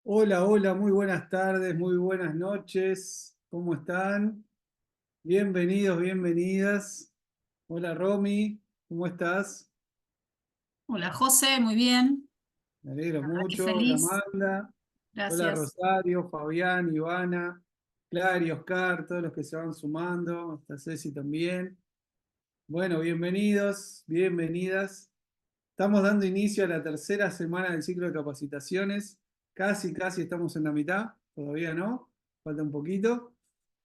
Hola, hola, muy buenas tardes, muy buenas noches. ¿Cómo están? Bienvenidos, bienvenidas. Hola Romy, ¿cómo estás? Hola José, muy bien. Me alegro La verdad que mucho. Hola feliz. Amanda, hola Gracias. Rosario, Fabián, Ivana, Clary, Oscar, todos los que se van sumando. Está Ceci también. Bueno, bienvenidos, bienvenidas. Estamos dando inicio a la tercera semana del ciclo de capacitaciones. Casi, casi estamos en la mitad, todavía no, falta un poquito.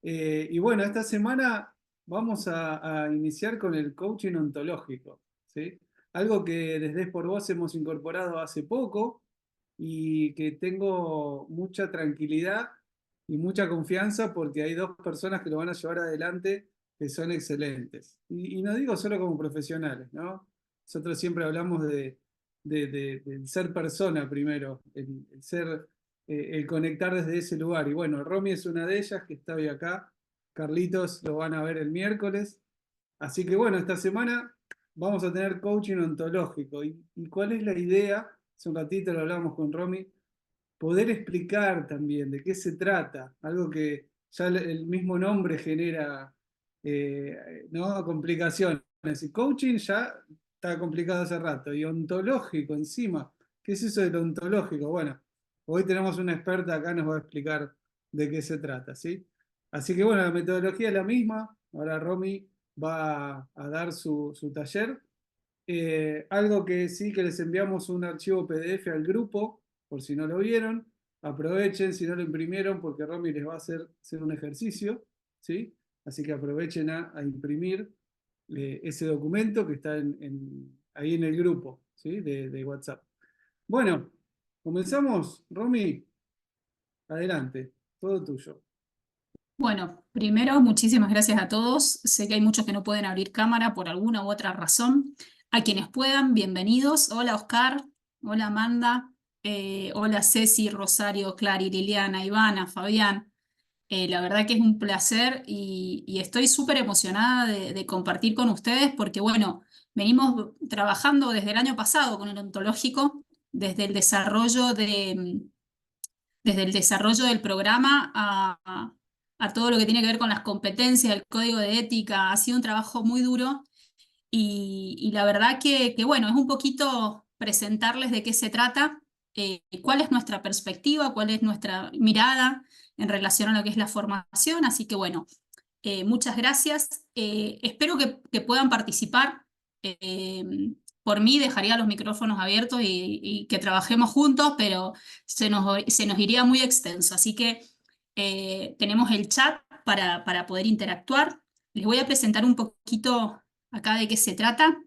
Y bueno, esta semana vamos a iniciar con el coaching ontológico, ¿sí? Algo que desde Es por Vos hemos incorporado hace poco y que tengo mucha tranquilidad y mucha confianza porque hay dos personas que lo van a llevar adelante que son excelentes. Y no digo solo como profesionales, ¿no? Nosotros siempre hablamos del ser persona primero, el ser, el conectar desde ese lugar. Y bueno, Romy es una de ellas que está hoy acá. Carlitos lo van a ver el miércoles. Así que bueno, esta semana vamos a tener coaching ontológico. ¿Y cuál es la idea? Hace un ratito lo hablamos con Romy. Poder explicar también de qué se trata, algo que ya el mismo nombre genera, ¿no? Complicaciones. Y coaching ya está complicado hace rato. Y ontológico encima. ¿Qué es eso del ontológico? Bueno, hoy tenemos una experta acá, nos va a explicar de qué se trata, ¿sí? Así que bueno, la metodología es la misma. Ahora Romy va a dar su taller. Algo que sí, que les enviamos un archivo PDF al grupo, por si no lo vieron. Aprovechen si no lo imprimieron, porque Romy les va a hacer un ejercicio, ¿sí? Así que aprovechen a imprimir ese documento que está ahí en el grupo, ¿sí? De WhatsApp. Bueno, comenzamos. Romy, adelante, todo tuyo. Bueno, primero, muchísimas gracias a todos. Sé que hay muchos que no pueden abrir cámara por alguna u otra razón. A quienes puedan, bienvenidos. Hola Oscar, hola Amanda, hola Ceci, Rosario, Clary, Liliana, Ivana, Fabián. La verdad que es un placer y estoy súper emocionada de compartir con ustedes porque, bueno, venimos trabajando desde el año pasado con el ontológico, desde el desarrollo desde el desarrollo del programa a todo lo que tiene que ver con las competencias, el código de ética. Ha sido un trabajo muy duro y la verdad bueno, es un poquito presentarles de qué se trata, cuál es nuestra perspectiva, cuál es nuestra mirada en relación a lo que es la formación. Así que bueno, muchas gracias. Espero que puedan participar. Eh, por mí dejaría los micrófonos abiertos y que trabajemos juntos, pero se nos iría muy extenso. Así que tenemos el chat para poder interactuar. Les voy a presentar un poquito acá de qué se trata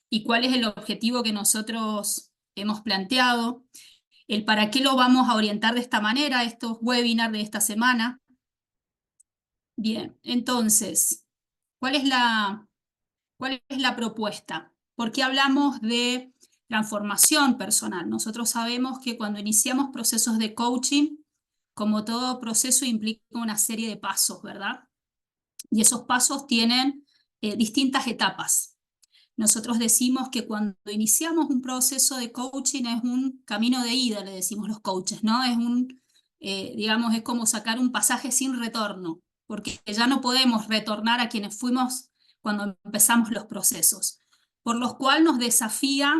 y cuál es el objetivo que nosotros hemos planteado, el para qué lo vamos a orientar de esta manera, estos webinars de esta semana. Bien, entonces, ¿cuál es cuál es la propuesta? ¿Por qué hablamos de transformación personal? Nosotros sabemos que cuando iniciamos procesos de coaching, como todo proceso implica una serie de pasos, ¿verdad? Y esos pasos tienen distintas etapas. Nosotros decimos que cuando iniciamos un proceso de coaching es un camino de ida, le decimos los coaches, ¿no? Digamos, es como sacar un pasaje sin retorno, porque ya no podemos retornar a quienes fuimos cuando empezamos los procesos, por lo cual nos desafía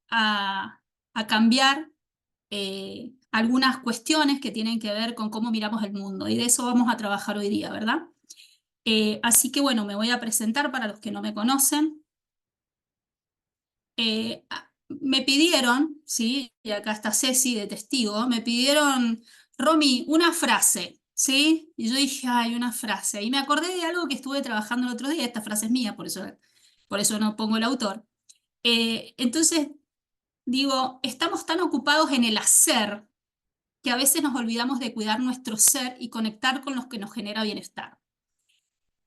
a, a cambiar algunas cuestiones que tienen que ver con cómo miramos el mundo, y de eso vamos a trabajar hoy día, ¿verdad? Así que bueno, me voy a presentar para los que no me conocen. Me pidieron, ¿sí? Y acá está Ceci de testigo, me pidieron, Romy, una frase, ¿sí? Y yo dije, ay, una frase. Y me acordé de algo que estuve trabajando el otro día, esta frase es mía, por eso no pongo el autor. Entonces, digo, estamos tan ocupados en el hacer que a veces nos olvidamos de cuidar nuestro ser y conectar con los que nos genera bienestar.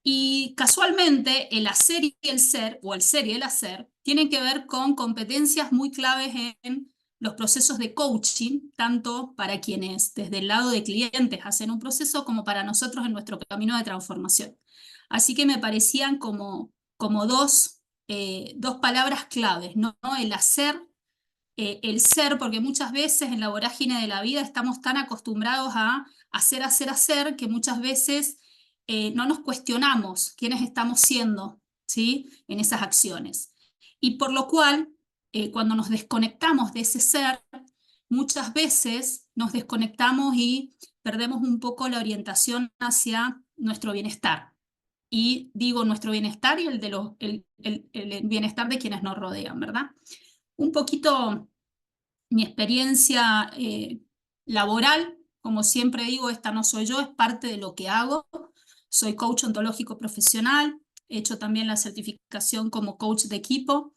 Y casualmente el hacer y el ser, o el ser y el hacer, tienen que ver con competencias muy claves en los procesos de coaching, tanto para quienes desde el lado de clientes hacen un proceso como para nosotros en nuestro camino de transformación. Así que me parecían como dos palabras claves, ¿no? El hacer el ser, porque muchas veces en la vorágine de la vida estamos tan acostumbrados a hacer, que muchas veces no nos cuestionamos quiénes estamos siendo, ¿sí? En esas acciones. Y por lo cual, cuando nos desconectamos de ese ser, muchas veces nos desconectamos y perdemos un poco la orientación hacia nuestro bienestar. Y digo nuestro bienestar y el bienestar de quienes nos rodean, ¿verdad? Un poquito mi experiencia laboral, como siempre digo, esta no soy yo, es parte de lo que hago. Soy coach ontológico profesional, he hecho también la certificación como coach de equipo.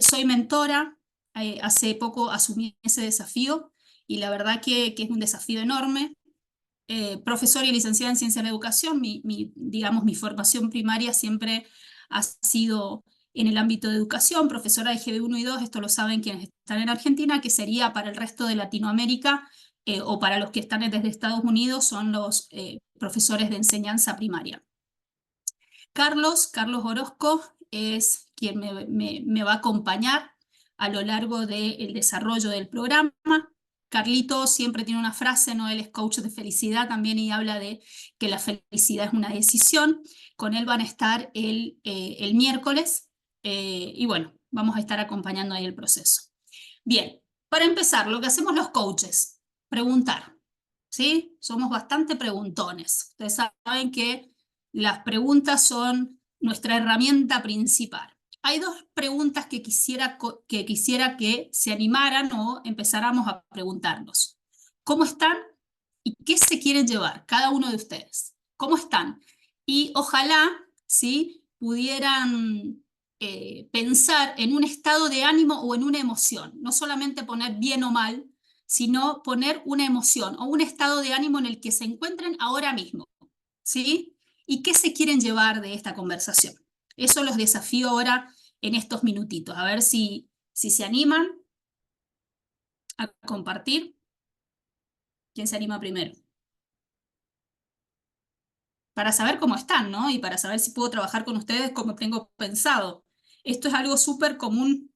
Soy mentora, hace poco asumí ese desafío y la verdad que es un desafío enorme. Profesora y licenciada en Ciencias de la Educación, digamos, mi formación primaria siempre ha sido en el ámbito de educación, profesora de GB1 y 2, esto lo saben quienes están en Argentina, que sería para el resto de Latinoamérica o para los que están desde Estados Unidos, son los profesores de enseñanza primaria. Carlos Orozco es quien me va a acompañar a lo largo del desarrollo del programa. Carlito siempre tiene una frase, ¿no? Él es coach de felicidad también y habla de que la felicidad es una decisión. Con él van a estar el miércoles y bueno, vamos a estar acompañando ahí el proceso. Bien, para empezar, lo que hacemos los coaches, preguntar, ¿sí? Somos bastante preguntones. Ustedes saben que las preguntas son nuestra herramienta principal. Hay dos preguntas que quisiera que se animaran o empezáramos a preguntarnos. ¿Cómo están y qué se quieren llevar cada uno de ustedes? ¿Cómo están? Y ojalá, ¿sí? Pudieran pensar en un estado de ánimo o en una emoción. No solamente poner bien o mal, sino poner una emoción o un estado de ánimo en el que se encuentren ahora mismo. ¿Sí? ¿Y qué se quieren llevar de esta conversación? Eso los desafío ahora en estos minutitos. A ver si se animan a compartir. ¿Quién se anima primero? Para saber cómo están, ¿no? Y para saber si puedo trabajar con ustedes como tengo pensado. Esto es algo súper común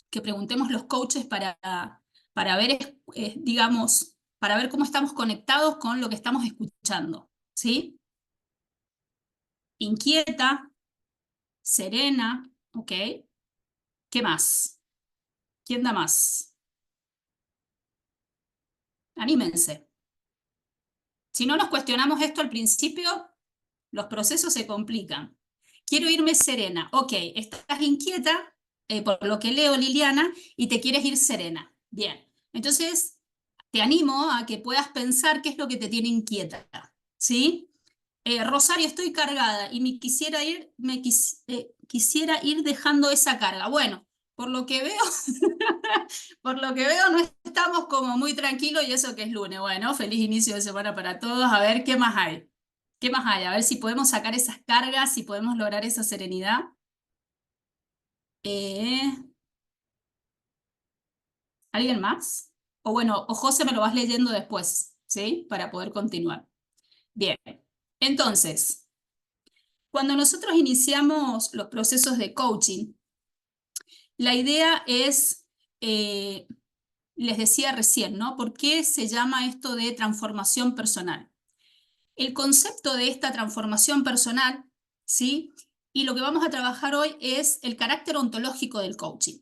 que preguntemos los coaches para ver, digamos, para ver cómo estamos conectados con lo que estamos escuchando, ¿sí? Inquieta, serena, ¿ok? ¿Qué más? ¿Quién da más? Anímense. Si no nos cuestionamos esto al principio, los procesos se complican. Quiero irme serena. Ok, estás inquieta, por lo que leo, Liliana, y te quieres ir serena. Bien, entonces te animo a que puedas pensar qué es lo que te tiene inquieta, ¿sí? Rosario, estoy cargada y quisiera ir dejando esa carga. Bueno, por lo que veo, por lo que veo no estamos como muy tranquilos y eso que es lunes. Bueno, feliz inicio de semana para todos. A ver qué más hay. ¿Qué más hay? A ver si podemos sacar esas cargas, si podemos lograr esa serenidad. Eh, ¿Alguien más? O bueno, o José me lo vas leyendo después, ¿sí? Para poder continuar. Bien, entonces, cuando nosotros iniciamos los procesos de coaching, la idea es, les decía recién, ¿no? ¿Por qué se llama esto de transformación personal? El concepto de esta transformación personal, ¿sí? Y lo que vamos a trabajar hoy es el carácter ontológico del coaching.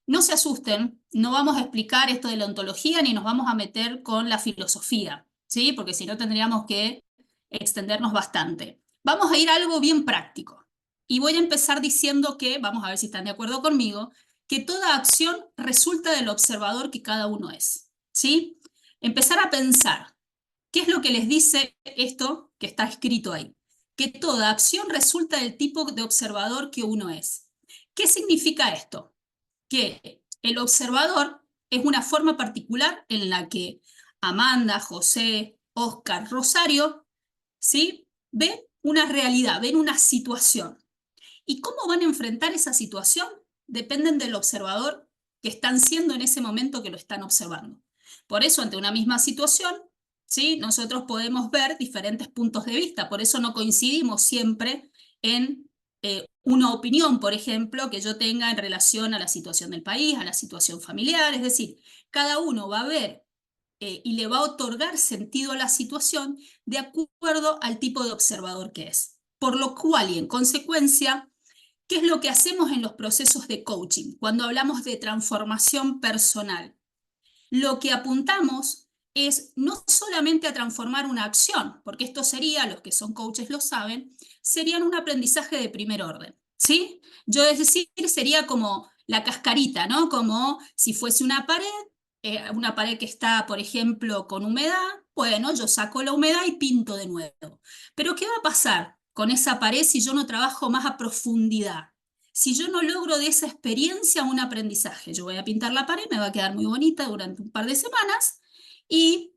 No se asusten, no vamos a explicar esto de la ontología ni nos vamos a meter con la filosofía, ¿sí? Porque si no tendríamos que extendernos bastante. Vamos a ir a algo bien práctico. Y voy a empezar diciendo que, vamos a ver si están de acuerdo conmigo, que toda acción resulta del observador que cada uno es, ¿sí? Empezar a pensar, ¿qué es lo que les dice esto que está escrito ahí? Que toda acción resulta del tipo de observador que uno es. ¿Qué significa esto? Que el observador es una forma particular en la que Amanda, José, Oscar, Rosario, ¿sí? Ven una realidad, ven una situación. ¿Y cómo van a enfrentar esa situación? Dependen del observador que están siendo en ese momento que lo están observando. Por eso, ante una misma situación, ¿sí? Nosotros podemos ver diferentes puntos de vista, por eso no coincidimos siempre en una opinión, por ejemplo, que yo tenga en relación a la situación del país, a la situación familiar, es decir, cada uno va a ver y le va a otorgar sentido a la situación de acuerdo al tipo de observador que es. Por lo cual, y en consecuencia, ¿qué es lo que hacemos en los procesos de coaching cuando hablamos de transformación personal? Lo que apuntamos es no solamente a transformar una acción, porque esto sería, los que son coaches lo saben, serían un aprendizaje de primer orden, ¿sí? Yo es decir, sería como la cascarita, ¿no? Como si fuese una pared que está, por ejemplo, con humedad, bueno, yo saco la humedad y pinto de nuevo. Pero ¿qué va a pasar con esa pared si yo no trabajo más a profundidad? Si yo no logro de esa experiencia un aprendizaje, yo voy a pintar la pared, me va a quedar muy bonita durante un par de semanas y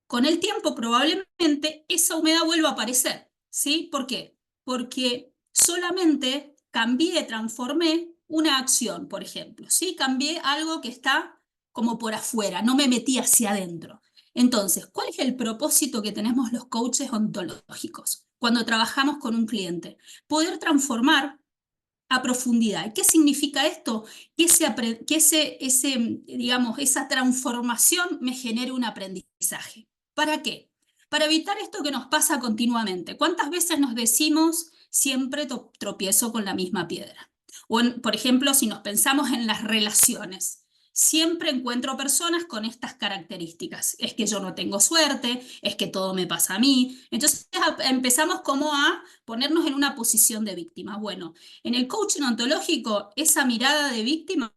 con el tiempo probablemente esa humedad vuelva a aparecer, ¿sí? ¿Por qué? Porque solamente cambié, transformé una acción, por ejemplo, ¿sí? Cambié algo que está como por afuera, no me metí hacia adentro. Entonces, ¿cuál es el propósito que tenemos los coaches ontológicos cuando trabajamos con un cliente? Poder transformar a profundidad. ¿Qué significa esto? Digamos, esa transformación me genere un aprendizaje. ¿Para qué? Para evitar esto que nos pasa continuamente. ¿Cuántas veces nos decimos siempre tropiezo con la misma piedra? O, por ejemplo, si nos pensamos en las relaciones. Siempre encuentro personas con estas características. Es que yo no tengo suerte, es que todo me pasa a mí. Entonces empezamos como a ponernos en una posición de víctima. Bueno, en el coaching ontológico, esa mirada de víctima,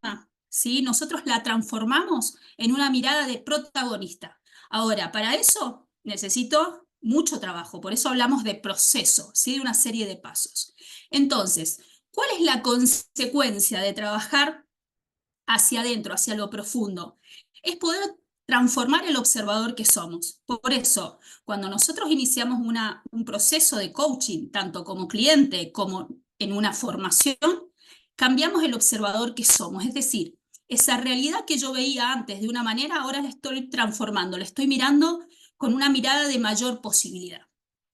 ¿sí? Nosotros la transformamos en una mirada de protagonista. Ahora, para eso necesito mucho trabajo, por eso hablamos de proceso, ¿sí? De una serie de pasos. Entonces, ¿cuál es la consecuencia de trabajar hacia adentro, hacia lo profundo? Es poder transformar el observador que somos. Por eso, cuando nosotros iniciamos un proceso de coaching, tanto como cliente como en una formación, cambiamos el observador que somos. Es decir, esa realidad que yo veía antes de una manera, ahora la estoy transformando, la estoy mirando con una mirada de mayor posibilidad.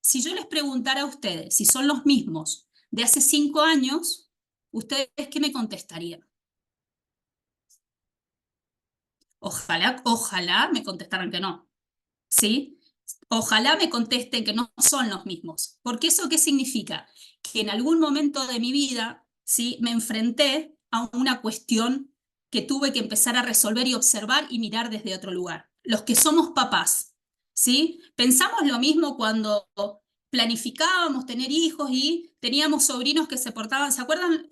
Si yo les preguntara a ustedes si son los mismos de hace 5 años, ¿ustedes qué me contestarían? Ojalá me contestaran que no, ¿sí? Ojalá me contesten que no son los mismos. Porque eso, ¿qué significa? Que en algún momento de mi vida, ¿sí? Me enfrenté a una cuestión que tuve que empezar a resolver y observar y mirar desde otro lugar. Los que somos papás, ¿sí? Pensamos lo mismo cuando planificábamos tener hijos y teníamos sobrinos que se portaban, ¿se acuerdan?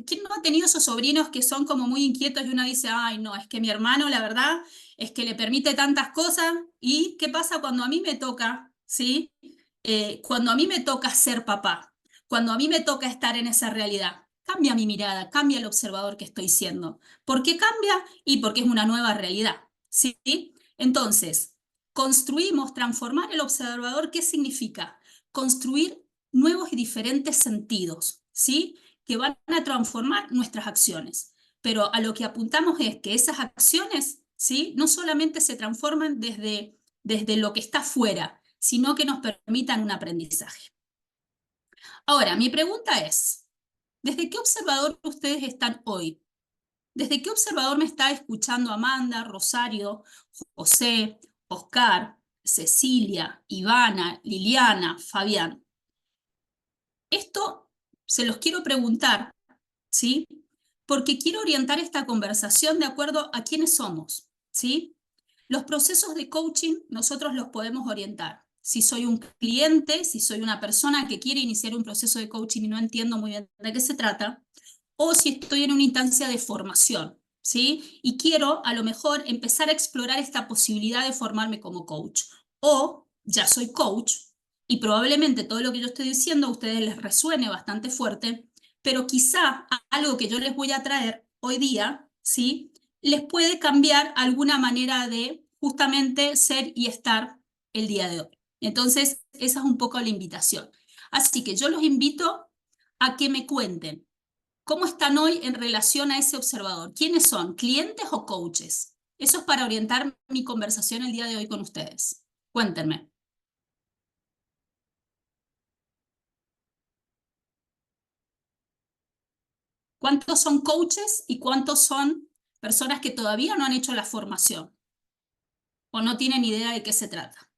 ¿Quién no ha tenido esos sobrinos que son como muy inquietos y uno dice, ay, no, es que mi hermano, la verdad, es que le permite tantas cosas? ¿Y qué pasa cuando a mí me toca, ¿sí? Cuando a mí me toca ser papá, cuando a mí me toca estar en esa realidad, cambia mi mirada, cambia el observador que estoy siendo. ¿Por qué cambia? Y porque es una nueva realidad, ¿sí? Entonces, construimos, transformar el observador, ¿qué significa? Construir nuevos y diferentes sentidos, ¿sí? Que van a transformar nuestras acciones. Pero a lo que apuntamos es que esas acciones, ¿sí? No solamente se transforman desde lo que está fuera, sino que nos permitan un aprendizaje. Ahora, mi pregunta es, ¿desde qué observador ustedes están hoy? ¿Desde qué observador me está escuchando Amanda, Rosario, José, Oscar, Cecilia, Ivana, Liliana, Fabián? Esto se los quiero preguntar, ¿sí? Porque quiero orientar esta conversación de acuerdo a quiénes somos, ¿sí? Los procesos de coaching nosotros los podemos orientar. Si soy un cliente, si soy una persona que quiere iniciar un proceso de coaching y no entiendo muy bien de qué se trata, o si estoy en una instancia de formación, ¿sí? Y quiero a lo mejor empezar a explorar esta posibilidad de formarme como coach. O ya soy coach y probablemente todo lo que yo estoy diciendo a ustedes les resuene bastante fuerte, pero quizá algo que yo les voy a traer hoy día, ¿sí? Les puede cambiar alguna manera de justamente ser y estar el día de hoy. Entonces, esa es un poco la invitación. Así que yo los invito a que me cuenten cómo están hoy en relación a ese observador. ¿Quiénes son? ¿Clientes o coaches? Eso es para orientar mi conversación el día de hoy con ustedes. Cuéntenme. ¿Cuántos son coaches y cuántos son personas que todavía no han hecho la formación o no tienen idea de qué se trata?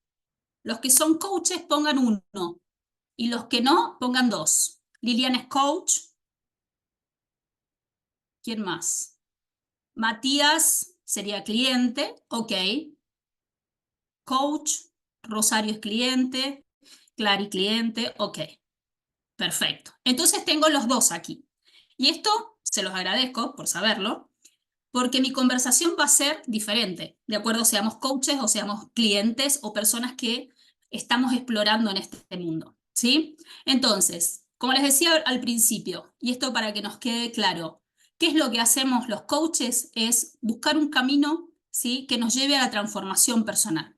Los que son coaches pongan 1 y los que no pongan 2. Liliana es coach. ¿Quién más? Matías sería cliente, ok. Coach, Rosario es cliente, Clary cliente, ok. Perfecto. Entonces tengo los 2 aquí. Y esto se los agradezco por saberlo, porque mi conversación va a ser diferente, de acuerdo seamos coaches o seamos clientes o personas que estamos explorando en este mundo, ¿sí? Entonces, como les decía al principio, y esto para que nos quede claro, ¿qué es lo que hacemos los coaches? Es buscar un camino, ¿sí?, que nos lleve a la transformación personal.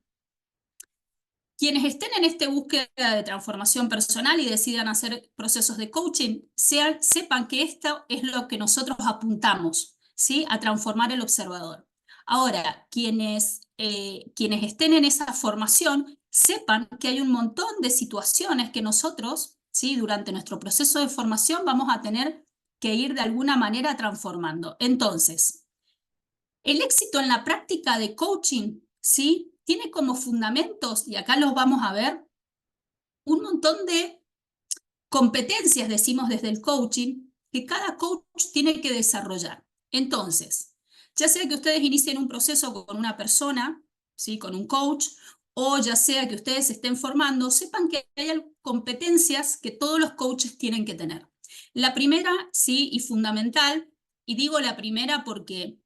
Quienes estén en esta búsqueda de transformación personal y decidan hacer procesos de coaching, sepan que esto es lo que nosotros apuntamos, ¿sí?, a transformar el observador. Ahora, quienes estén en esa formación, sepan que hay un montón de situaciones que nosotros, ¿sí?, durante nuestro proceso de formación vamos a tener que ir de alguna manera transformando. Entonces, el éxito en la práctica de coaching, ¿sí?, tiene como fundamentos, y acá los vamos a ver, un montón de competencias, decimos desde el coaching, que cada coach tiene que desarrollar. Entonces, ya sea que ustedes inicien un proceso con una persona, ¿sí?, con un coach, o ya sea que ustedes se estén formando, sepan que hay competencias que todos los coaches tienen que tener. La primera, sí, y fundamental, y digo la primera porque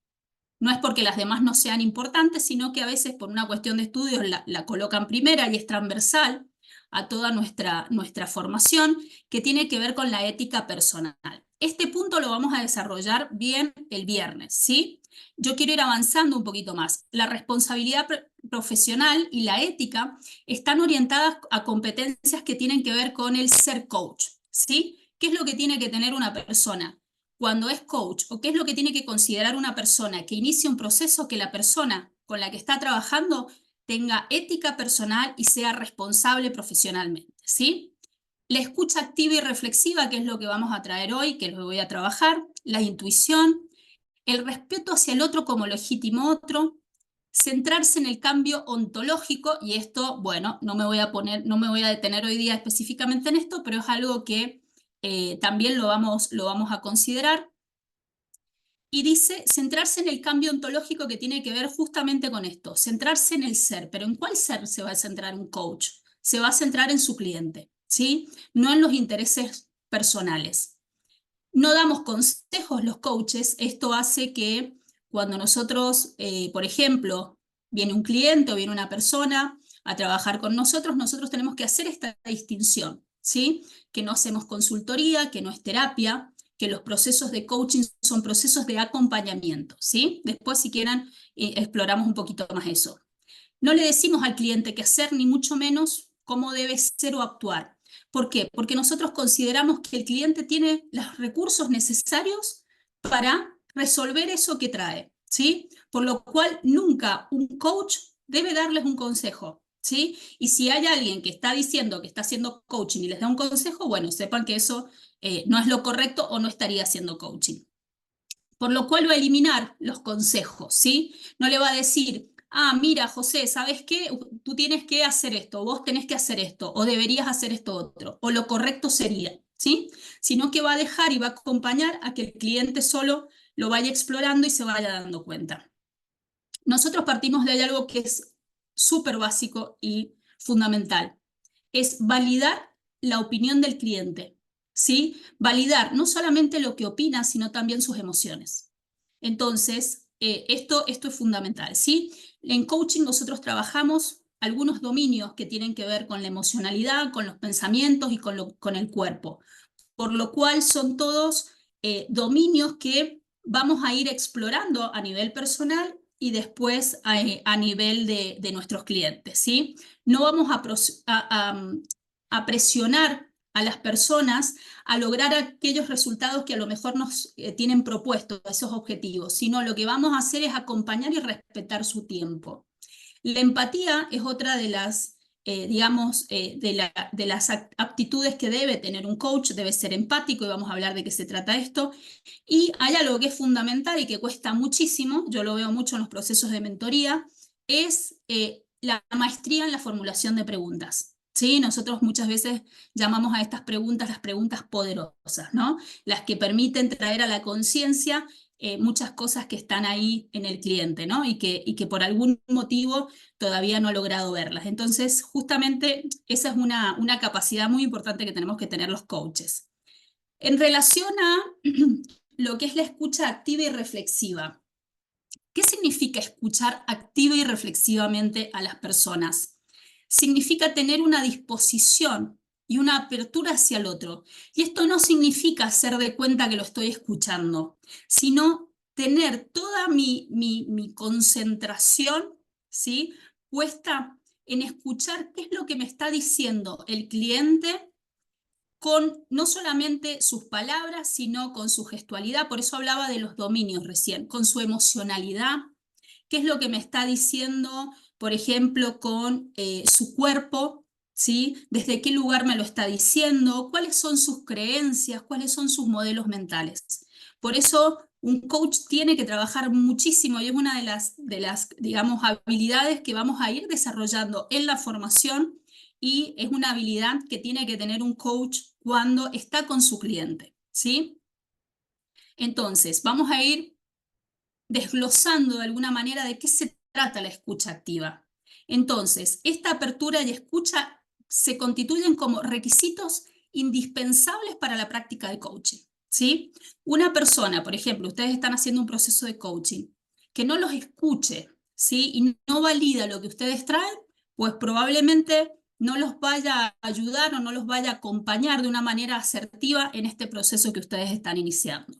no es porque las demás no sean importantes, sino que a veces por una cuestión de estudios la colocan primera y es transversal a toda nuestra formación, que tiene que ver con la ética personal. Este punto lo vamos a desarrollar bien el viernes, ¿sí? Yo quiero ir avanzando un poquito más. La responsabilidad profesional y la ética están orientadas a competencias que tienen que ver con el ser coach, ¿sí? ¿Qué es lo que tiene que tener una persona cuando es coach, o qué es lo que tiene que considerar una persona que inicia un proceso? Que la persona con la que está trabajando tenga ética personal y sea responsable profesionalmente, ¿sí? La escucha activa y reflexiva, que es lo que vamos a traer hoy, que lo voy a trabajar, la intuición, el respeto hacia el otro como legítimo otro, centrarse en el cambio ontológico, y esto, bueno, no me voy a detener hoy día específicamente en esto, pero es algo que también lo vamos a considerar. Y dice centrarse en el cambio ontológico, que tiene que ver justamente con esto, centrarse en el ser. ¿Pero en cuál ser se va a centrar un coach? Se va a centrar en su cliente, ¿sí? No en los intereses personales. No damos consejos los coaches. Esto hace que cuando nosotros, por ejemplo, viene un cliente o viene una persona a trabajar con nosotros, nosotros tenemos que hacer esta distinción, ¿sí? Que no hacemos consultoría, que no es terapia, que los procesos de coaching son procesos de acompañamiento, ¿sí? Después, si quieren, exploramos un poquito más eso. No le decimos al cliente qué hacer, ni mucho menos cómo debe ser o actuar. ¿Por qué? Porque nosotros consideramos que el cliente tiene los recursos necesarios para resolver eso que trae, ¿sí? Por lo cual nunca un coach debe darles un consejo, ¿sí? Y si hay alguien que está diciendo que está haciendo coaching y les da un consejo, bueno, sepan que eso no es lo correcto o no estaría haciendo coaching. Por lo cual va a eliminar los consejos, ¿sí? No le va a decir, ah, mira, José, ¿sabes qué? Tú tienes que hacer esto, vos tenés que hacer esto, o deberías hacer esto otro, o lo correcto sería, ¿sí? Sino que va a dejar y va a acompañar a que el cliente solo lo vaya explorando y se vaya dando cuenta. Nosotros partimos de algo que es súper básico y fundamental. Es validar la opinión del cliente, ¿sí? Validar no solamente lo que opina, sino también sus emociones. Entonces, esto es fundamental, ¿sí? En coaching nosotros trabajamos algunos dominios que tienen que ver con la emocionalidad, con los pensamientos y con el cuerpo, por lo cual son todos dominios que vamos a ir explorando a nivel personal y después a nivel de nuestros clientes, ¿sí? No vamos a presionar a las personas a lograr aquellos resultados que a lo mejor nos tienen propuestos, esos objetivos, sino lo que vamos a hacer es acompañar y respetar su tiempo. La empatía es otra de las digamos, de las aptitudes que debe tener un coach. Debe ser empático, y vamos a hablar de qué se trata esto. Y hay algo que es fundamental y que cuesta muchísimo, yo lo veo mucho en los procesos de mentoría, es la maestría en la formulación de preguntas. ¿Sí? Nosotros muchas veces llamamos a estas preguntas las preguntas poderosas, ¿no? Las que permiten traer a la conciencia muchas cosas que están ahí en el cliente, ¿no? Y que por algún motivo todavía no ha logrado verlas. Entonces, justamente esa es una capacidad muy importante que tenemos que tener los coaches. En relación a lo que es la escucha activa y reflexiva, ¿qué significa escuchar activa y reflexivamente a las personas? Significa tener una disposición y una apertura hacia el otro. Y esto no significa hacer de cuenta que lo estoy escuchando, sino tener toda mi concentración, ¿sí?, puesta en escuchar qué es lo que me está diciendo el cliente, con no solamente sus palabras, sino con su gestualidad. Por eso hablaba de los dominios recién, con su emocionalidad, qué es lo que me está diciendo, por ejemplo, con su cuerpo, ¿sí? Desde qué lugar me lo está diciendo, cuáles son sus creencias, cuáles son sus modelos mentales. Por eso un coach tiene que trabajar muchísimo, y es una de las, digamos, habilidades que vamos a ir desarrollando en la formación, y es una habilidad que tiene que tener un coach cuando está con su cliente, ¿sí? Entonces, vamos a ir desglosando de alguna manera de qué se trata la escucha activa. Entonces, esta apertura y escucha se constituyen como requisitos indispensables para la práctica de coaching, ¿sí? Una persona, por ejemplo, ustedes están haciendo un proceso de coaching, que no los escuche, ¿sí?, y no valida lo que ustedes traen, pues probablemente no los vaya a ayudar o no los vaya a acompañar de una manera asertiva en este proceso que ustedes están iniciando.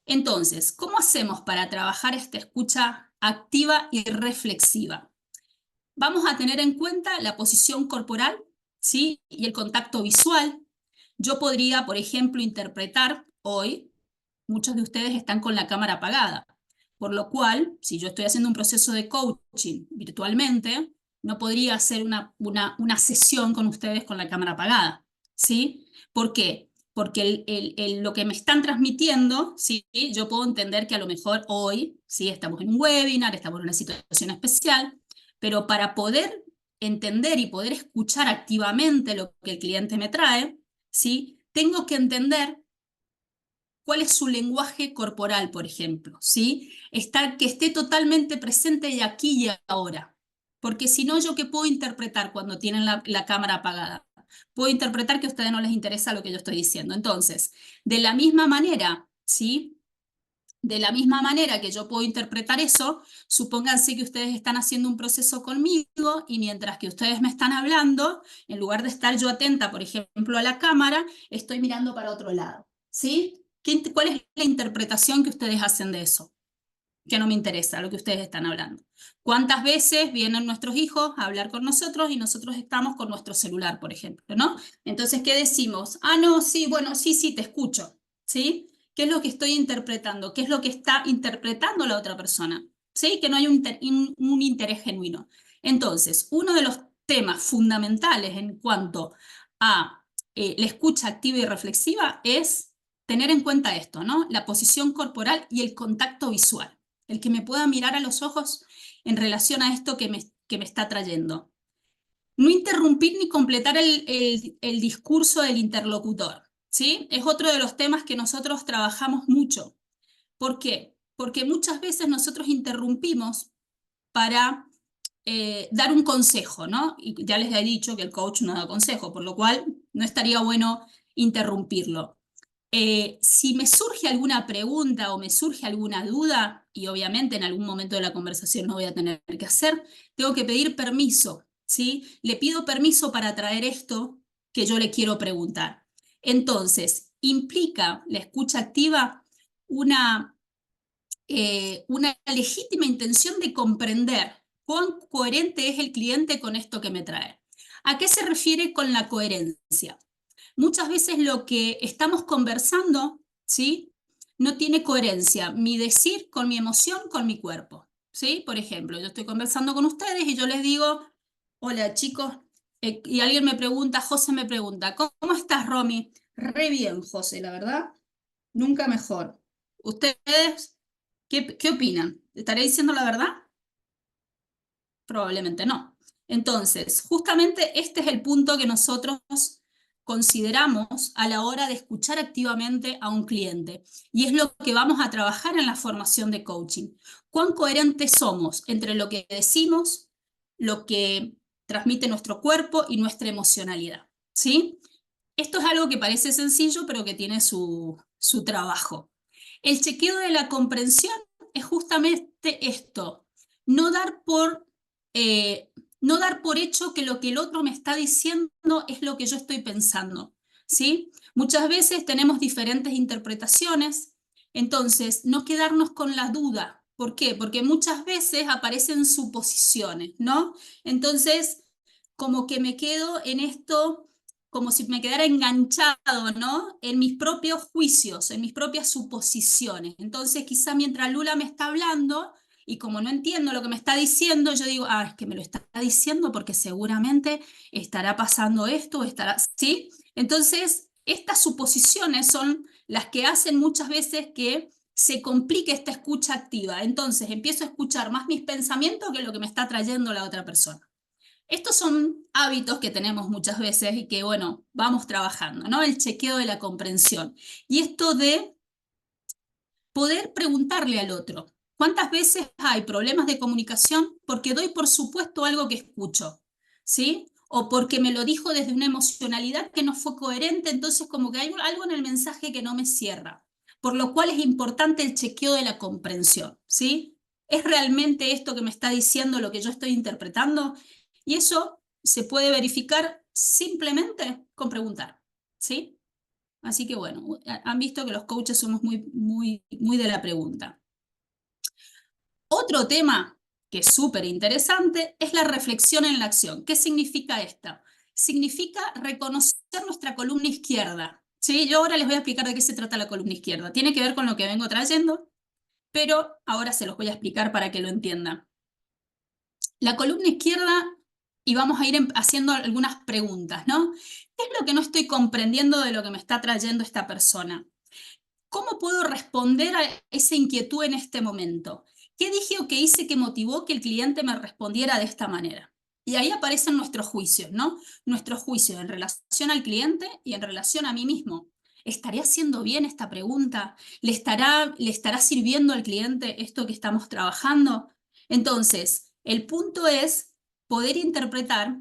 Entonces, ¿cómo hacemos para trabajar esta escucha activa y reflexiva? Vamos a tener en cuenta la posición corporal, ¿sí?, y el contacto visual. Yo podría, por ejemplo, interpretar hoy, muchos de ustedes están con la cámara apagada, por lo cual, si yo estoy haciendo un proceso de coaching virtualmente, no podría hacer una sesión con ustedes con la cámara apagada, ¿sí? ¿Por qué? Porque lo que me están transmitiendo, ¿sí?, yo puedo entender que a lo mejor hoy, ¿sí?, estamos en un webinar, estamos en una situación especial, pero para poder entender y poder escuchar activamente lo que el cliente me trae, ¿sí?, tengo que entender cuál es su lenguaje corporal, por ejemplo, ¿sí? Que esté totalmente presente de aquí y ahora. Porque si no, ¿yo qué puedo interpretar cuando tienen la cámara apagada? Puedo interpretar que a ustedes no les interesa lo que yo estoy diciendo. Entonces, de la misma manera, ¿sí?, de la misma manera que yo puedo interpretar eso, supónganse que ustedes están haciendo un proceso conmigo, y mientras que ustedes me están hablando, en lugar de estar yo atenta, por ejemplo, a la cámara, estoy mirando para otro lado, ¿sí? ¿Cuál es la interpretación que ustedes hacen de eso? Que no me interesa lo que ustedes están hablando. ¿Cuántas veces vienen nuestros hijos a hablar con nosotros y nosotros estamos con nuestro celular, por ejemplo, ¿no? Entonces, ¿qué decimos? Ah, no, sí, bueno, sí, sí, te escucho, ¿sí? ¿Qué es lo que estoy interpretando? ¿Qué es lo que está interpretando la otra persona? ¿Sí? Que no hay un interés genuino. Entonces, uno de los temas fundamentales en cuanto a la escucha activa y reflexiva es tener en cuenta esto, ¿no? La posición corporal y el contacto visual, el que me pueda mirar a los ojos en relación a esto que me está trayendo. No interrumpir ni completar el discurso del interlocutor, ¿sí? Es otro de los temas que nosotros trabajamos mucho. ¿Por qué? Porque muchas veces nosotros interrumpimos para dar un consejo, ¿no? Y ya les he dicho que el coach no da consejo, por lo cual no estaría bueno interrumpirlo. Si me surge alguna pregunta o me surge alguna duda, y obviamente en algún momento de la conversación no voy a tener que hacer, tengo que pedir permiso, ¿sí? Le pido permiso para traer esto que yo le quiero preguntar. Entonces, implica la escucha activa una legítima intención de comprender cuán coherente es el cliente con esto que me trae. ¿A qué se refiere con la coherencia? Muchas veces lo que estamos conversando, ¿sí?, no tiene coherencia, mi decir con mi emoción, con mi cuerpo, ¿sí? Por ejemplo, yo estoy conversando con ustedes y yo les digo, hola chicos, Y alguien me pregunta, José me pregunta, ¿cómo estás, Romy? Re bien, José, la verdad, nunca mejor. ¿Ustedes qué opinan? ¿Estaré diciendo la verdad? Probablemente no. Entonces, justamente este es el punto que nosotros consideramos a la hora de escuchar activamente a un cliente. Y es lo que vamos a trabajar en la formación de coaching. ¿Cuán coherentes somos entre lo que decimos, lo que transmite nuestro cuerpo y nuestra emocionalidad? ¿Sí? Esto es algo que parece sencillo, pero que tiene su trabajo. El chequeo de la comprensión es justamente esto, no dar por, eh, no dar por hecho que lo que el otro me está diciendo es lo que yo estoy pensando, ¿sí? Muchas veces tenemos diferentes interpretaciones, entonces no quedarnos con la duda. ¿Por qué? Porque muchas veces aparecen suposiciones, ¿no? Entonces, como que me quedo en esto como si me quedara enganchado, ¿no? En mis propios juicios, en mis propias suposiciones. Entonces, quizá mientras Lula me está hablando y como no entiendo lo que me está diciendo, yo digo, es que me lo está diciendo porque seguramente estará pasando esto, estará, ¿sí? Entonces, estas suposiciones son las que hacen muchas veces que se complique esta escucha activa. Entonces, empiezo a escuchar más mis pensamientos que lo que me está trayendo la otra persona. Estos son hábitos que tenemos muchas veces y que, bueno, vamos trabajando, ¿no? El chequeo de la comprensión. Y esto de poder preguntarle al otro, ¿cuántas veces hay problemas de comunicación porque doy por supuesto algo que escucho? ¿Sí? O porque me lo dijo desde una emocionalidad que no fue coherente, entonces como que hay algo en el mensaje que no me cierra. Por lo cual es importante el chequeo de la comprensión, ¿sí? ¿Es realmente esto que me está diciendo lo que yo estoy interpretando? Y eso se puede verificar simplemente con preguntar, ¿sí? Así que bueno, han visto que los coaches somos muy de la pregunta. Otro tema que es súper interesante es la reflexión en la acción. ¿Qué significa esta? Significa reconocer nuestra columna izquierda. ¿Sí? Yo ahora les voy a explicar de qué se trata la columna izquierda. Tiene que ver con lo que vengo trayendo, pero ahora se los voy a explicar para que lo entiendan. La columna izquierda, y vamos a ir haciendo algunas preguntas, ¿no? ¿Qué es lo que no estoy comprendiendo de lo que me está trayendo esta persona? ¿Cómo puedo responder a esa inquietud en este momento? ¿Qué dije o qué hice que motivó que el cliente me respondiera de esta manera? Y ahí aparecen nuestros juicios, ¿no? Nuestros juicios en relación al cliente y en relación a mí mismo. ¿Estaré haciendo bien esta pregunta? ¿Le estará sirviendo al cliente esto que estamos trabajando? Entonces, el punto es poder interpretar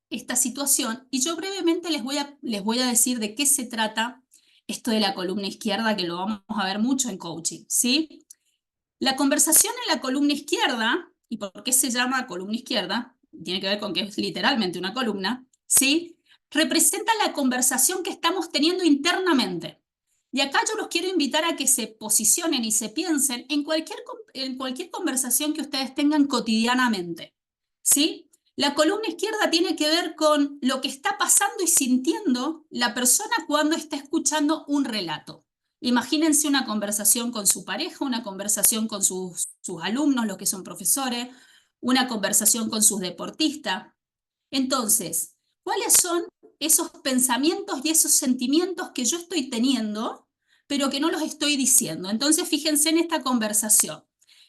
esta situación y yo brevemente les voy a decir de qué se trata esto de la columna izquierda, que lo vamos a ver mucho en coaching, ¿sí? La conversación en la columna izquierda, ¿y por qué se llama columna izquierda? Tiene que ver con que es literalmente una columna, ¿sí? Representa la conversación que estamos teniendo internamente. Y acá yo los quiero invitar a que se posicionen y se piensen en cualquier conversación que ustedes tengan cotidianamente, ¿sí? La columna izquierda tiene que ver con lo que está pasando y sintiendo la persona cuando está escuchando un relato. Imagínense una conversación con su pareja, una conversación con sus alumnos, los que son profesores, una conversación con sus deportistas. Entonces, ¿cuáles son esos pensamientos y esos sentimientos que yo estoy teniendo, pero que no los estoy diciendo? Entonces, fíjense en esta conversación.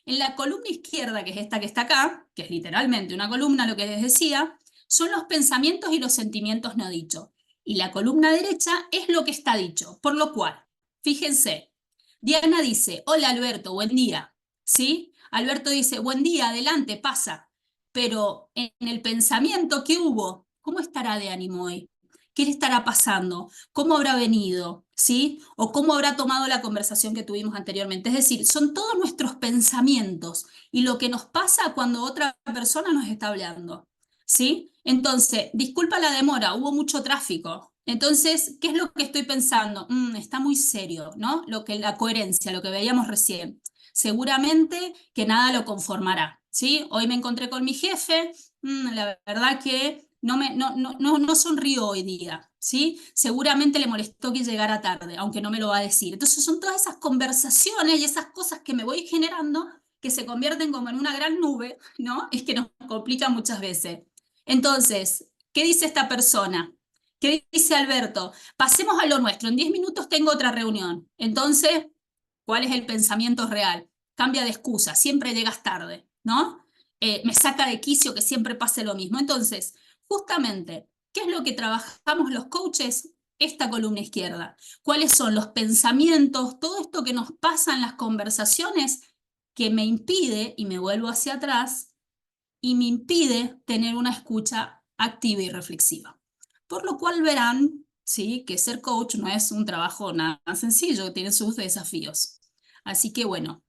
En la columna izquierda, que es esta que está acá, que es literalmente una columna, lo que les decía, son los pensamientos y los sentimientos no dichos. Y la columna derecha es lo que está dicho. Por lo cual, fíjense, Diana dice, hola Alberto, buen día. ¿Sí? Alberto dice, buen día, adelante, pasa. Pero en el pensamiento, ¿qué hubo? ¿Cómo estará de ánimo hoy? ¿Qué le estará pasando? ¿Cómo habrá venido? ¿Sí? ¿O cómo habrá tomado la conversación que tuvimos anteriormente? Es decir, son todos nuestros pensamientos y lo que nos pasa cuando otra persona nos está hablando. ¿Sí? Entonces, disculpa la demora, hubo mucho tráfico. Entonces, ¿qué es lo que estoy pensando? Está muy serio, ¿no? La coherencia, lo que veíamos recién. Seguramente que nada lo conformará, ¿sí? Hoy me encontré con mi jefe, la verdad que no sonrió hoy día, ¿sí? Seguramente le molestó que llegara tarde, aunque no me lo va a decir. Entonces son todas esas conversaciones y esas cosas que me voy generando que se convierten como en una gran nube, ¿no? Es que nos complica muchas veces. Entonces, ¿Qué dice esta persona? ¿Qué dice Alberto? Pasemos a lo nuestro. En 10 minutos tengo otra reunión. Entonces, ¿cuál es el pensamiento real? Cambia de excusa, siempre llegas tarde, ¿no? Me saca de quicio que siempre pase lo mismo. Entonces, justamente, ¿qué es lo que trabajamos los coaches? Esta columna izquierda. ¿Cuáles son los pensamientos, todo esto que nos pasa en las conversaciones que me impide, y me vuelvo hacia atrás, y me impide tener una escucha activa y reflexiva? Por lo cual verán, ¿sí?, que ser coach no es un trabajo nada sencillo, tiene sus desafíos. Así que bueno,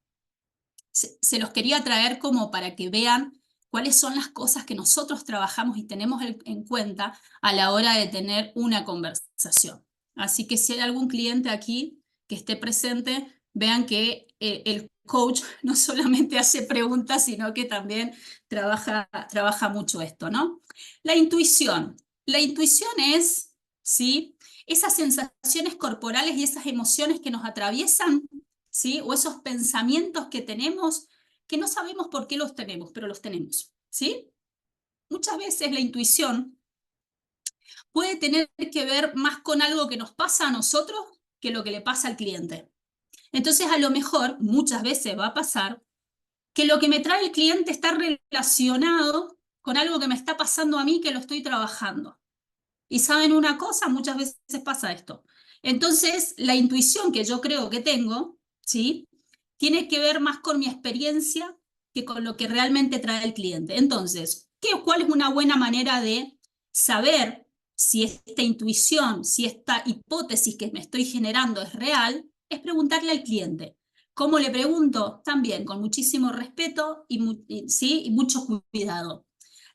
se los quería traer como para que vean cuáles son las cosas que nosotros trabajamos y tenemos en cuenta a la hora de tener una conversación. Así que si hay algún cliente aquí que esté presente, vean que el coach no solamente hace preguntas, sino que también trabaja mucho esto, ¿no? La intuición. La intuición es, ¿sí?, esas sensaciones corporales y esas emociones que nos atraviesan, ¿sí?, o esos pensamientos que tenemos que no sabemos por qué los tenemos, pero los tenemos, ¿sí? Muchas veces la intuición puede tener que ver más con algo que nos pasa a nosotros que lo que le pasa al cliente. Entonces, a lo mejor, muchas veces va a pasar que lo que me trae el cliente está relacionado con algo que me está pasando a mí que lo estoy trabajando. Y saben una cosa, muchas veces pasa esto. Entonces, la intuición que yo creo que tengo, ¿sí?, tiene que ver más con mi experiencia que con lo que realmente trae el cliente. Entonces, ¿cuál es una buena manera de saber si esta intuición, si esta hipótesis que me estoy generando es real? Es preguntarle al cliente. ¿Cómo le pregunto? También con muchísimo respeto ¿sí?, y mucho cuidado.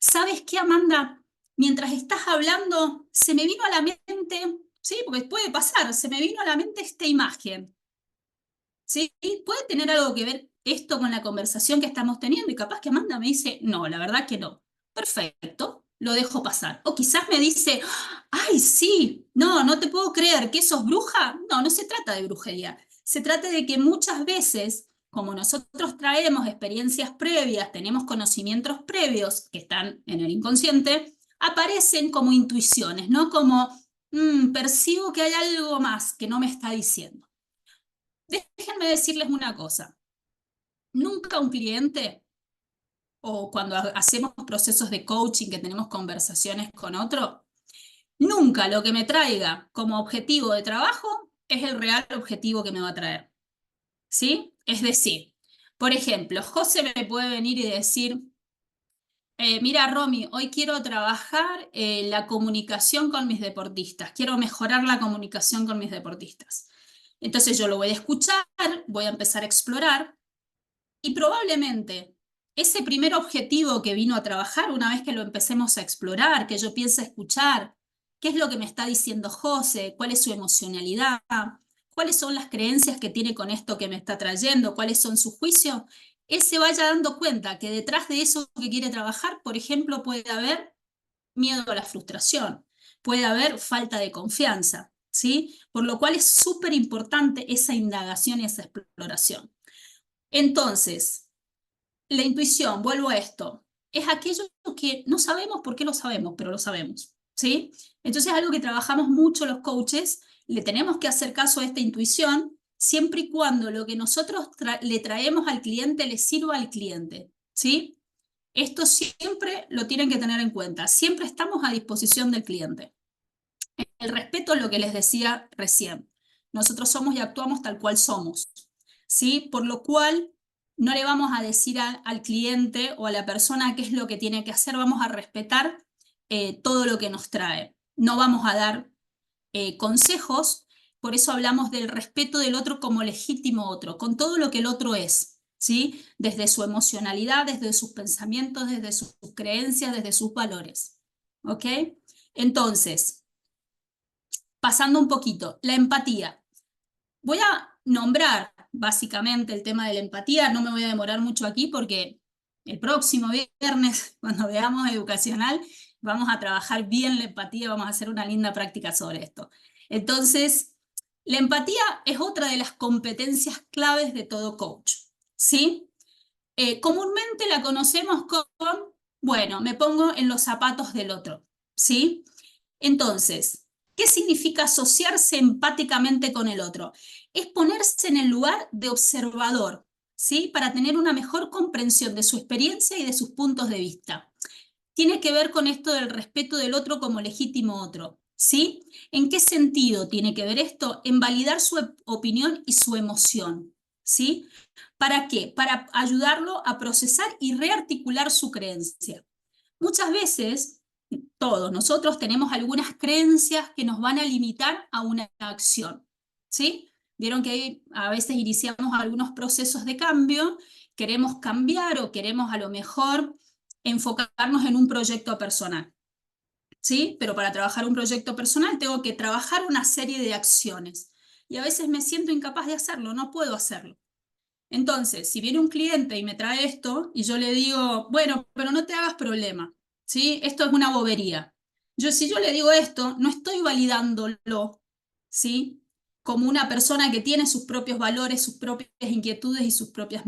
¿Sabes qué, Amanda? Mientras estás hablando, se me vino a la mente, sí, porque puede pasar, se me vino a la mente esta imagen, ¿sí? ¿Puede tener algo que ver esto con la conversación que estamos teniendo? Y capaz que Amanda me dice, no, la verdad que no. Perfecto, lo dejo pasar. O quizás me dice, ay, sí, no, no te puedo creer, ¿que sos bruja? No, no se trata de brujería. Se trata de que muchas veces, como nosotros traemos experiencias previas, tenemos conocimientos previos que están en el inconsciente, aparecen como intuiciones, ¿no? Como, percibo que hay algo más que no me está diciendo. Déjenme decirles una cosa. Nunca un cliente, o cuando hacemos procesos de coaching, que tenemos conversaciones con otro, nunca lo que me traiga como objetivo de trabajo es el real objetivo que me va a traer, ¿sí? Es decir, por ejemplo, José me puede venir y decir, mira, Romy, hoy quiero trabajar la comunicación con mis deportistas, quiero mejorar la comunicación con mis deportistas. Entonces yo lo voy a escuchar, voy a empezar a explorar y probablemente ese primer objetivo que vino a trabajar, una vez que lo empecemos a explorar, que yo piense a escuchar, qué es lo que me está diciendo José, cuál es su emocionalidad, cuáles son las creencias que tiene con esto que me está trayendo, cuáles son sus juicios, él se vaya dando cuenta que detrás de eso que quiere trabajar, por ejemplo, puede haber miedo a la frustración, puede haber falta de confianza, ¿sí? Por lo cual es súper importante esa indagación y esa exploración. Entonces, la intuición, vuelvo a esto, es aquello que no sabemos por qué lo sabemos, pero lo sabemos, ¿sí? Entonces es algo que trabajamos mucho los coaches, le tenemos que hacer caso a esta intuición, siempre y cuando lo que nosotros le traemos al cliente le sirva al cliente, ¿sí? Esto siempre lo tienen que tener en cuenta, siempre estamos a disposición del cliente. El respeto es lo que les decía recién. Nosotros somos y actuamos tal cual somos, ¿sí? Por lo cual no le vamos a decir al cliente o a la persona qué es lo que tiene que hacer, vamos a respetar todo lo que nos trae. No vamos a dar consejos, por eso hablamos del respeto del otro como legítimo otro, con todo lo que el otro es, ¿sí? Desde su emocionalidad, desde sus pensamientos, desde sus creencias, desde sus valores, ¿ok? Entonces, pasando un poquito, la empatía. Voy a nombrar básicamente el tema de la empatía, no me voy a demorar mucho aquí porque el próximo viernes, cuando veamos educacional, vamos a trabajar bien la empatía, vamos a hacer una linda práctica sobre esto. Entonces, la empatía es otra de las competencias claves de todo coach, ¿sí? Comúnmente la conocemos con, bueno, me pongo en los zapatos del otro, ¿sí? Entonces, ¿qué significa asociarse empáticamente con el otro? Es ponerse en el lugar de observador, ¿sí? Para tener una mejor comprensión de su experiencia y de sus puntos de vista. Tiene que ver con esto del respeto del otro como legítimo otro, ¿sí? ¿En qué sentido tiene que ver esto? En validar su opinión y su emoción, ¿sí? ¿Para qué? Para ayudarlo a procesar y rearticular su creencia. Muchas veces, todos nosotros tenemos algunas creencias que nos van a limitar a una acción, ¿sí? Vieron que a veces iniciamos algunos procesos de cambio, queremos cambiar o queremos a lo mejor enfocarnos en un proyecto personal, ¿sí? Pero para trabajar un proyecto personal tengo que trabajar una serie de acciones y a veces me siento incapaz de hacerlo, no puedo hacerlo. Entonces, si viene un cliente y me trae esto y yo le digo, bueno, pero no te hagas problema, ¿sí? Esto es una bobería. Si yo le digo esto, no estoy validándolo, ¿sí? Como una persona que tiene sus propios valores, sus propias inquietudes y sus propios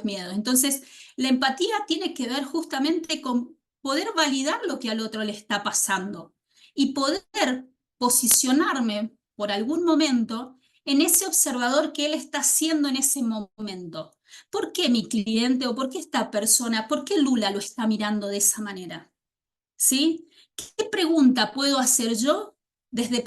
miedos. Entonces, la empatía tiene que ver justamente con poder validar lo que al otro le está pasando y poder posicionarme por algún momento en ese observador que él está haciendo en ese momento. ¿Por qué mi cliente o por qué esta persona, por qué Lula lo está mirando de esa manera? ¿Sí? ¿Qué pregunta puedo hacer yo desde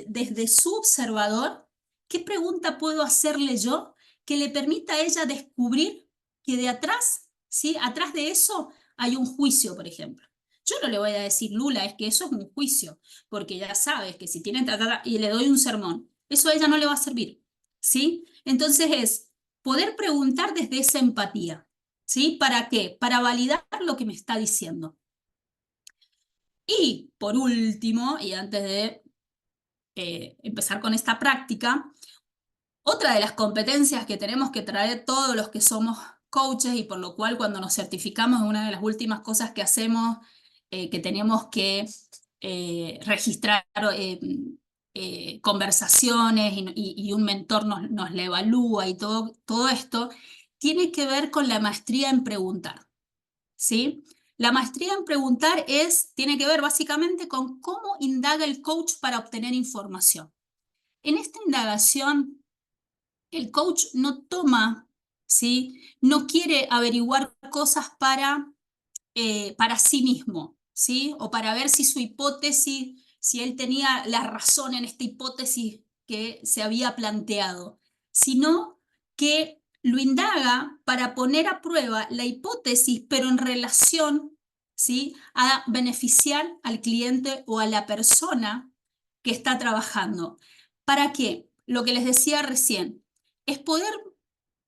desde su observador? ¿Qué pregunta puedo hacerle yo que le permita a ella descubrir que de atrás, ¿sí? Atrás de eso hay un juicio, por ejemplo. Yo no le voy a decir, Lula, es que eso es un juicio, porque ya sabes que si tienen tratada y le doy un sermón, eso a ella no le va a servir, ¿sí? Entonces es poder preguntar desde esa empatía, ¿sí? ¿Para qué? Para validar lo que me está diciendo. Y por último, y antes de empezar con esta práctica, otra de las competencias que tenemos que traer todos los que somos coaches y por lo cual cuando nos certificamos es una de las últimas cosas que hacemos, que tenemos que registrar conversaciones y un mentor nos le evalúa y todo esto, tiene que ver con la maestría en preguntar. ¿Sí? La maestría en preguntar tiene que ver básicamente con cómo indaga el coach para obtener información. En esta indagación, el coach no toma, ¿sí? No quiere averiguar cosas para sí mismo, ¿sí? O para ver si su hipótesis, si él tenía la razón en esta hipótesis que se había planteado, sino que lo indaga para poner a prueba la hipótesis, pero en relación, ¿sí? A beneficiar al cliente o a la persona que está trabajando. ¿Para qué? Lo que les decía recién, es poder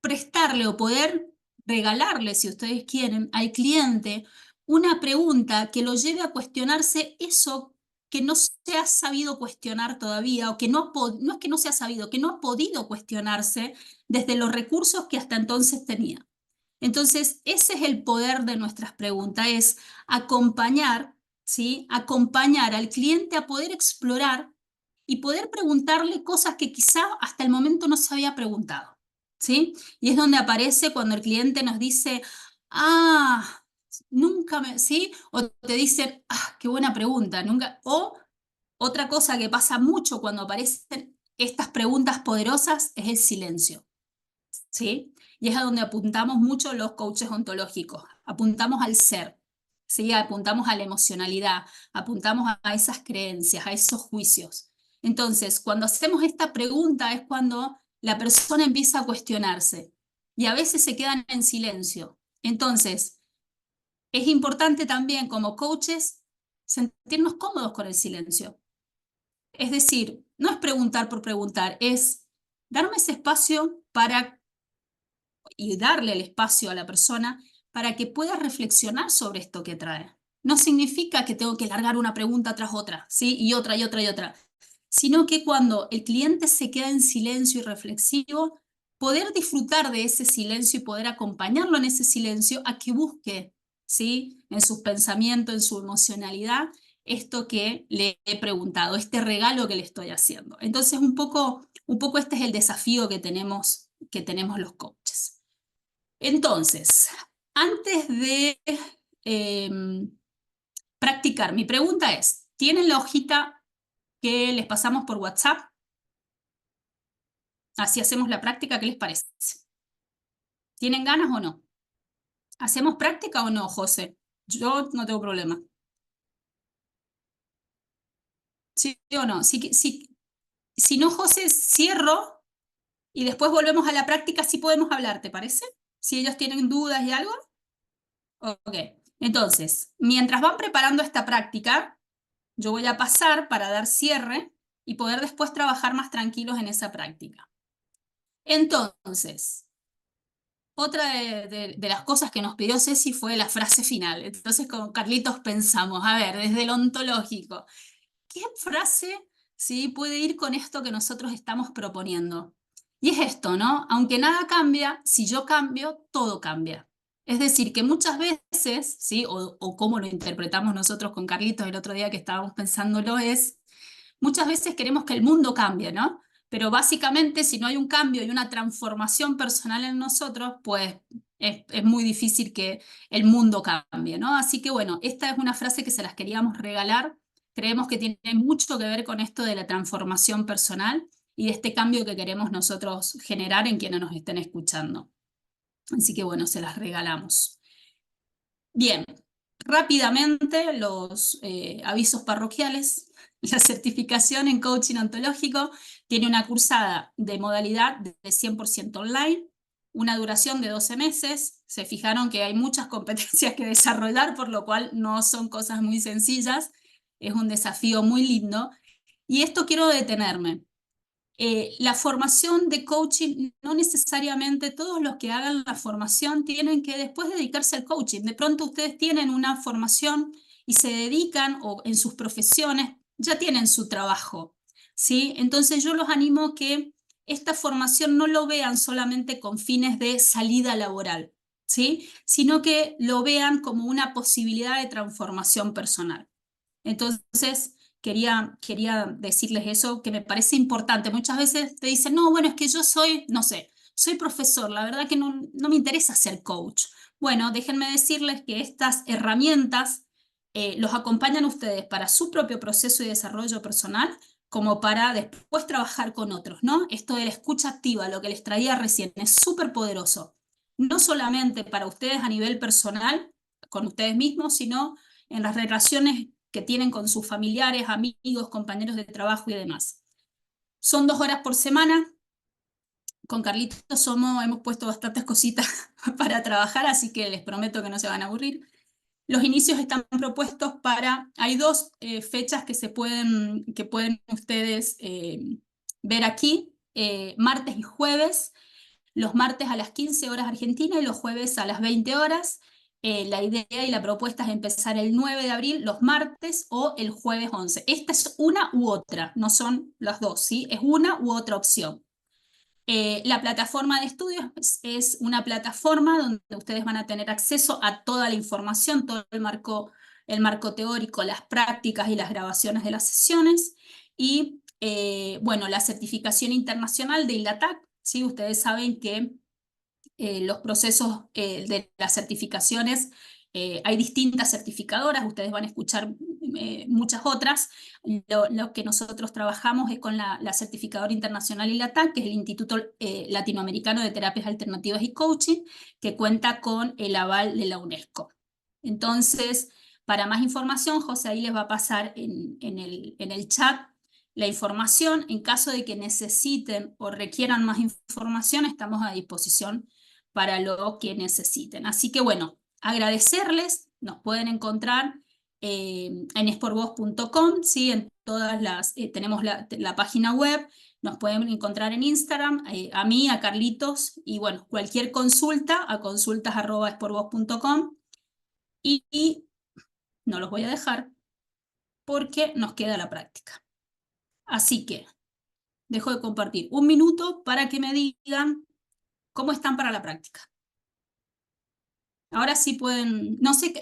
prestarle o poder regalarle, si ustedes quieren, al cliente una pregunta que lo lleve a cuestionarse eso que no se ha sabido cuestionar todavía o que no es que no se ha sabido, que no ha podido cuestionarse desde los recursos que hasta entonces tenía. Entonces, ese es el poder de nuestras preguntas, es acompañar, ¿sí? Acompañar al cliente a poder explorar y poder preguntarle cosas que quizá hasta el momento no se había preguntado, ¿sí? Y es donde aparece cuando el cliente nos dice, ah, nunca me, ¿sí? O te dice, ah, qué buena pregunta, nunca, o otra cosa que pasa mucho cuando aparecen estas preguntas poderosas es el silencio. ¿Sí? Y es a donde apuntamos mucho los coaches ontológicos, apuntamos al ser, ¿sí? Apuntamos a la emocionalidad, apuntamos a esas creencias, a esos juicios. Entonces, cuando hacemos esta pregunta es cuando la persona empieza a cuestionarse y a veces se quedan en silencio. Entonces, es importante también como coaches sentirnos cómodos con el silencio. Es decir, no es preguntar por preguntar, es darme ese espacio para y darle el espacio a la persona para que pueda reflexionar sobre esto que trae. No significa que tengo que largar una pregunta tras otra, ¿sí? Y otra y otra y otra, sino que cuando el cliente se queda en silencio y reflexivo, poder disfrutar de ese silencio y poder acompañarlo en ese silencio a que busque, ¿sí? En sus pensamientos, en su emocionalidad, esto que le he preguntado, este regalo que le estoy haciendo. Entonces, un poco este es el desafío que tenemos los coaches. Entonces, antes de eh, practicar. Mi pregunta es, ¿tienen la hojita que les pasamos por WhatsApp? Así hacemos la práctica, ¿qué les parece? ¿Tienen ganas o no? ¿Hacemos práctica o no, José? Yo no tengo problema. ¿Sí o no? Si no, José, cierro y después volvemos a la práctica, sí podemos hablar, ¿te parece? Si ellos tienen dudas y algo. Ok. Entonces, mientras van preparando esta práctica, yo voy a pasar para dar cierre y poder después trabajar más tranquilos en esa práctica. Entonces, otra de las cosas que nos pidió Ceci fue la frase final. Entonces, con Carlitos pensamos, a ver, desde lo ontológico, ¿qué frase sí puede ir con esto que nosotros estamos proponiendo? Y es esto, ¿no? Aunque nada cambia, si yo cambio, todo cambia. Es decir, que muchas veces, ¿sí? O como lo interpretamos nosotros con Carlitos el otro día que estábamos pensándolo, es, muchas veces queremos que el mundo cambie, ¿no? Pero básicamente si no hay un cambio y una transformación personal en nosotros, pues es muy difícil que el mundo cambie, ¿no? Así que bueno, esta es una frase que se las queríamos regalar. Creemos que tiene mucho que ver con esto de la transformación personal y de este cambio que queremos nosotros generar en quienes nos estén escuchando. Así que bueno, se las regalamos. Bien, rápidamente los avisos parroquiales. La certificación en coaching ontológico tiene una cursada de modalidad de 100% online, una duración de 12 meses. Se fijaron que hay muchas competencias que desarrollar, por lo cual no son cosas muy sencillas. Es un desafío muy lindo. Y esto quiero detenerme. La formación de coaching, no necesariamente todos los que hagan la formación tienen que después dedicarse al coaching. De pronto ustedes tienen una formación y se dedican o en sus profesiones ya tienen su trabajo, ¿sí? Entonces yo los animo a que esta formación no lo vean solamente con fines de salida laboral, ¿sí? Sino que lo vean como una posibilidad de transformación personal. Entonces, quería decirles eso, que me parece importante. Muchas veces te dicen, no, bueno, es que yo soy, no sé, soy profesor, la verdad que no me interesa ser coach. Bueno, déjenme decirles que estas herramientas los acompañan a ustedes para su propio proceso y desarrollo personal, como para después trabajar con otros, ¿no? Esto de la escucha activa, lo que les traía recién, es súper poderoso. No solamente para ustedes a nivel personal, con ustedes mismos, sino en las relaciones que tienen con sus familiares, amigos, compañeros de trabajo y demás. Son 2 horas por semana. Con Carlitos hemos puesto bastantes cositas para trabajar, así que les prometo que no se van a aburrir. Los inicios están propuestos hay dos fechas que pueden ustedes ver aquí, martes y jueves. Los martes a las 15 horas Argentina y los jueves a las 20 horas. La idea y la propuesta es empezar el 9 de abril, los martes o el jueves 11. Esta es una u otra, no son las dos, ¿sí? Es una u otra opción. La plataforma de estudios es una plataforma donde ustedes van a tener acceso a toda la información, todo el marco teórico, las prácticas y las grabaciones de las sesiones. Y bueno, la certificación internacional de ILATAC, ¿sí? Ustedes saben que los procesos de las certificaciones, hay distintas certificadoras, ustedes van a escuchar muchas otras. Lo que nosotros trabajamos es con la certificadora internacional ILATAC, que es el Instituto Latinoamericano de Terapias Alternativas y Coaching, que cuenta con el aval de la UNESCO. Entonces, para más información, José ahí les va a pasar en el chat la información. En caso de que necesiten o requieran más información, estamos a disposición para lo que necesiten. Así que bueno, agradecerles, nos pueden encontrar en esporvoz.com, ¿sí? En todas tenemos la página web, nos pueden encontrar en Instagram, a mí, a Carlitos, y bueno, cualquier consulta a consultas@esporvoz.com y no los voy a dejar porque nos queda la práctica. Así que dejo de compartir un minuto para que me digan cómo están para la práctica. Ahora sí pueden, no sé,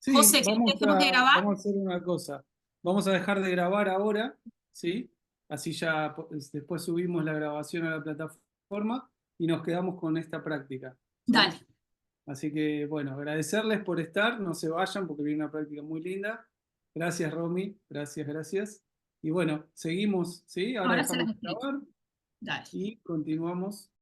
Sí, José, ¿querés que dejemos de grabar? vamos a hacer una cosa. Vamos a dejar de grabar ahora, ¿sí? Así ya después subimos la grabación a la plataforma y nos quedamos con esta práctica, ¿sí? Dale, Así que, bueno, agradecerles por estar, no se vayan porque viene una práctica muy linda. Gracias, Romy, gracias, gracias. Y bueno, seguimos, ¿sí? Ahora Ahora se las dejamos de explico. grabar Dale. y continuamos.